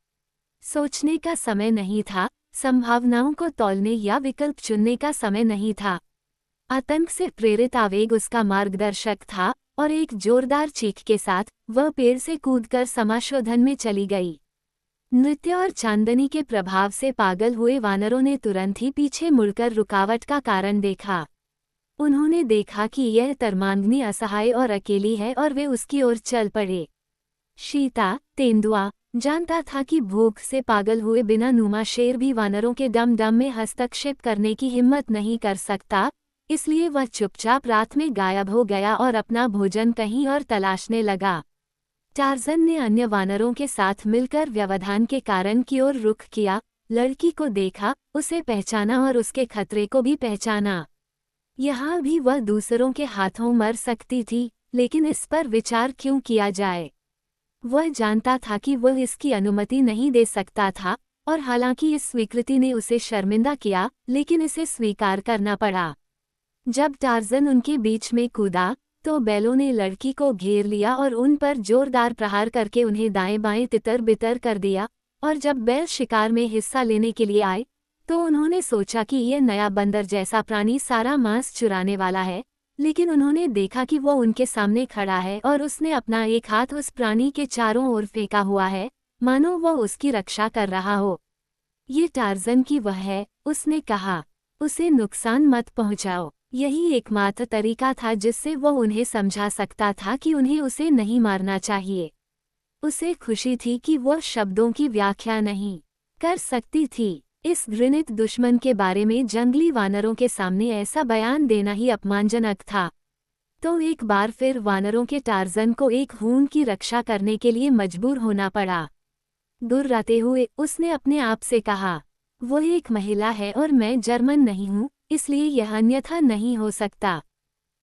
सोचने का समय नहीं था, संभावनाओं को तौलने या विकल्प चुनने का समय नहीं था। आतंक से प्रेरित आवेग उसका मार्गदर्शक था, और एक जोरदार चीख के साथ वह पेड़ से कूदकर समाशोधन में चली गई। नृत्य और चांदनी के प्रभाव से पागल हुए वानरों ने तुरंत ही पीछे मुड़कर रुकावट का कारण देखा। उन्होंने देखा कि यह तरमांगनी असहाय और अकेली है, और वे उसकी ओर चल पड़े। शीता तेंदुआ जानता था कि भूख से पागल हुए बिना नुमा शेर भी वानरों के डम डम में हस्तक्षेप करने की हिम्मत नहीं कर सकता, इसलिए वह चुपचाप रात में गायब हो गया और अपना भोजन कहीं और तलाशने लगा। टार्ज़न ने अन्य वानरों के साथ मिलकर व्यवधान के कारण की ओर रुख किया, लड़की को देखा, उसे पहचाना और उसके खतरे को भी पहचाना। यहाँ भी वह दूसरों के हाथों मर सकती थी, लेकिन इस पर विचार क्यों किया जाए। वह जानता था कि वह इसकी अनुमति नहीं दे सकता था, और हालांकि इस स्वीकृति ने उसे शर्मिंदा किया, लेकिन इसे स्वीकार करना पड़ा। जब टार्ज़न उनके बीच में कूदा, तो बैलों ने लड़की को घेर लिया और उन पर जोरदार प्रहार करके उन्हें दाएं बाएं तितर बितर कर दिया, और जब बैल शिकार में हिस्सा लेने के लिए आए, तो उन्होंने सोचा कि यह नया बंदर जैसा प्राणी सारा मांस चुराने वाला है, लेकिन उन्होंने देखा कि वो उनके सामने खड़ा है और उसने अपना एक हाथ उस प्राणी के चारों ओर फेंका हुआ है, मानो वह उसकी रक्षा कर रहा हो। ये टार्ज़न की वह है, उसने कहा। उसे नुकसान मत पहुंचाओ। यही एकमात्र तरीका था जिससे वह उन्हें समझा सकता था कि उन्हें उसे नहीं मारना चाहिए। उसे खुशी थी कि वह शब्दों की व्याख्या नहीं कर सकती थी। इस घृणित दुश्मन के बारे में जंगली वानरों के सामने ऐसा बयान देना ही अपमानजनक था। तो एक बार फिर वानरों के टार्ज़न को एक हून की रक्षा करने के लिए मजबूर होना पड़ा। गुर्राते हुए उसने अपने आप से कहा, वह एक महिला है और मैं जर्मन नहीं हूँ, इसलिए यह अन्यथा नहीं हो सकता।